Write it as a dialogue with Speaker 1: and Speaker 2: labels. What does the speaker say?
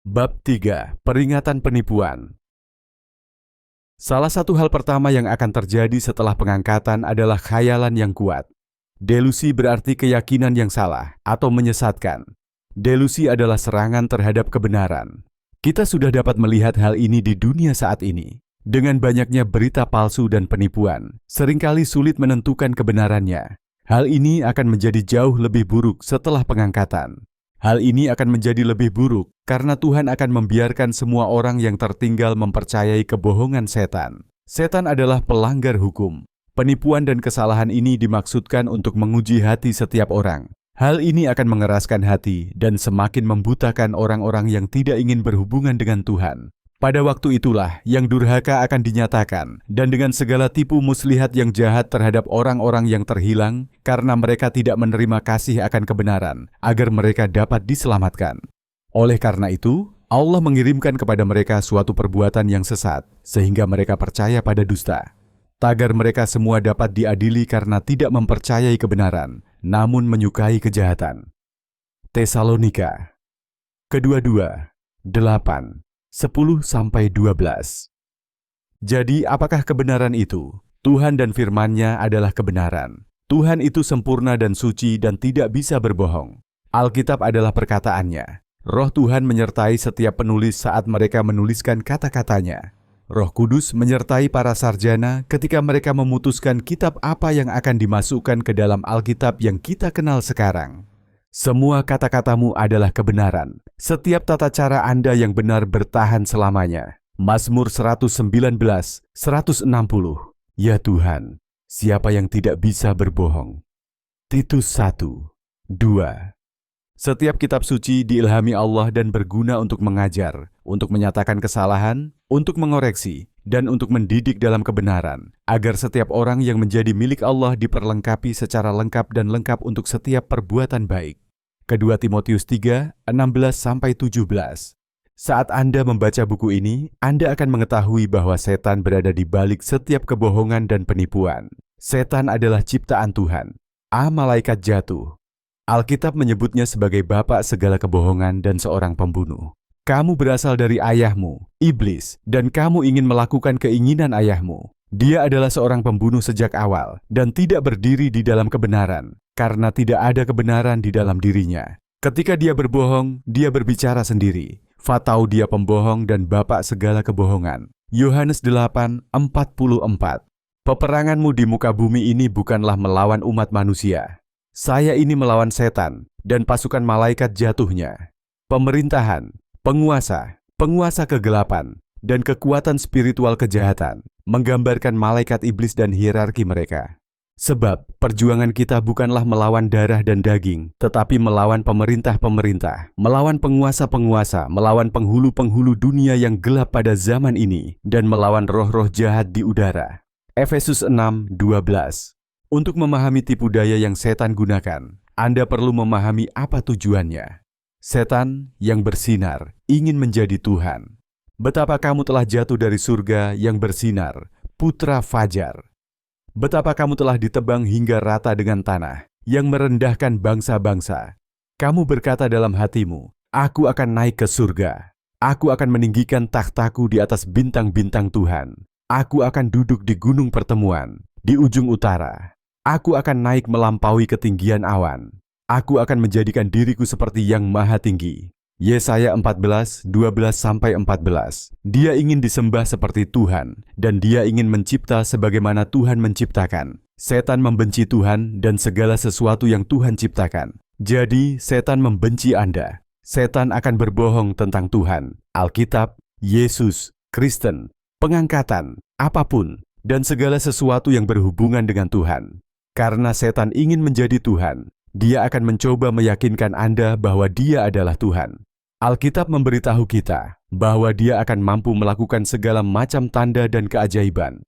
Speaker 1: Bab 3. Peringatan penipuan. Salah satu hal pertama yang akan terjadi setelah pengangkatan adalah khayalan yang kuat. Delusi berarti keyakinan yang salah atau menyesatkan. Delusi adalah serangan terhadap kebenaran. Kita sudah dapat melihat hal ini di dunia saat ini. Dengan banyaknya berita palsu dan penipuan, seringkali sulit menentukan kebenarannya. Hal ini akan menjadi jauh lebih buruk setelah pengangkatan. Hal ini akan menjadi lebih buruk karena Tuhan akan membiarkan semua orang yang tertinggal mempercayai kebohongan setan. Setan adalah pelanggar hukum. Penipuan dan kesalahan ini dimaksudkan untuk menguji hati setiap orang. Hal ini akan mengeraskan hati dan semakin membutakan orang-orang yang tidak ingin berhubungan dengan Tuhan. Pada waktu itulah yang durhaka akan dinyatakan, dan dengan segala tipu muslihat yang jahat terhadap orang-orang yang terhilang karena mereka tidak menerima kasih akan kebenaran, agar mereka dapat diselamatkan. Oleh karena itu, Allah mengirimkan kepada mereka suatu perbuatan yang sesat, sehingga mereka percaya pada dusta. Tagar mereka semua dapat diadili karena tidak mempercayai kebenaran, namun menyukai kejahatan. Tesalonika kedua-dua 8 10-12. Jadi apakah kebenaran itu? Tuhan dan firman-Nya adalah kebenaran. Tuhan itu sempurna dan suci dan tidak bisa berbohong. Alkitab adalah perkataannya. Roh Tuhan menyertai setiap penulis saat mereka menuliskan kata-katanya. Roh Kudus menyertai para sarjana ketika mereka memutuskan kitab apa yang akan dimasukkan ke dalam Alkitab yang kita kenal sekarang. Semua kata-katamu adalah kebenaran. Setiap tata cara Anda yang benar bertahan selamanya. Mazmur 119, 160. Ya Tuhan, siapa yang tidak bisa berbohong? Titus 1, 2. Setiap kitab suci diilhami Allah dan berguna untuk mengajar, untuk menyatakan kesalahan, untuk mengoreksi, dan untuk mendidik dalam kebenaran, agar setiap orang yang menjadi milik Allah diperlengkapi secara lengkap dan lengkap untuk setiap perbuatan baik. Kedua Timotius 3, 16-17. Saat Anda membaca buku ini, Anda akan mengetahui bahwa setan berada di balik setiap kebohongan dan penipuan. Setan adalah ciptaan Tuhan. Malaikat jatuh. Alkitab menyebutnya sebagai bapa segala kebohongan dan seorang pembunuh. Kamu berasal dari ayahmu, iblis, dan kamu ingin melakukan keinginan ayahmu. Dia adalah seorang pembunuh sejak awal dan tidak berdiri di dalam kebenaran, karena tidak ada kebenaran di dalam dirinya. Ketika dia berbohong, dia berbicara sendiri. Fatau dia pembohong dan bapa segala kebohongan. Yohanes 8:44. Peperanganmu di muka bumi ini bukanlah melawan umat manusia. Saya ini melawan setan dan pasukan malaikat jatuhnya. Pemerintahan, penguasa kegelapan, dan kekuatan spiritual kejahatan, menggambarkan malaikat iblis dan hierarki mereka. Sebab perjuangan kita bukanlah melawan darah dan daging, tetapi melawan pemerintah-pemerintah, melawan penguasa-penguasa, melawan penghulu-penghulu dunia yang gelap pada zaman ini, dan melawan roh-roh jahat di udara. Efesus 6:12. Untuk memahami tipu daya yang setan gunakan, Anda perlu memahami apa tujuannya. Setan yang bersinar ingin menjadi Tuhan. Betapa kamu telah jatuh dari surga yang bersinar, putra fajar. Betapa kamu telah ditebang hingga rata dengan tanah, yang merendahkan bangsa-bangsa. Kamu berkata dalam hatimu, aku akan naik ke surga. Aku akan meninggikan takhtaku di atas bintang-bintang Tuhan. Aku akan duduk di gunung pertemuan, di ujung utara. Aku akan naik melampaui ketinggian awan. Aku akan menjadikan diriku seperti yang maha tinggi. Yesaya 14:12-14. Dia ingin disembah seperti Tuhan, dan dia ingin mencipta sebagaimana Tuhan menciptakan. Setan membenci Tuhan dan segala sesuatu yang Tuhan ciptakan. Jadi, setan membenci Anda. Setan akan berbohong tentang Tuhan, Alkitab, Yesus, Kristen, pengangkatan, apapun, dan segala sesuatu yang berhubungan dengan Tuhan. Karena setan ingin menjadi Tuhan, dia akan mencoba meyakinkan Anda bahwa dia adalah Tuhan. Alkitab memberitahu kita bahwa dia akan mampu melakukan segala macam tanda dan keajaiban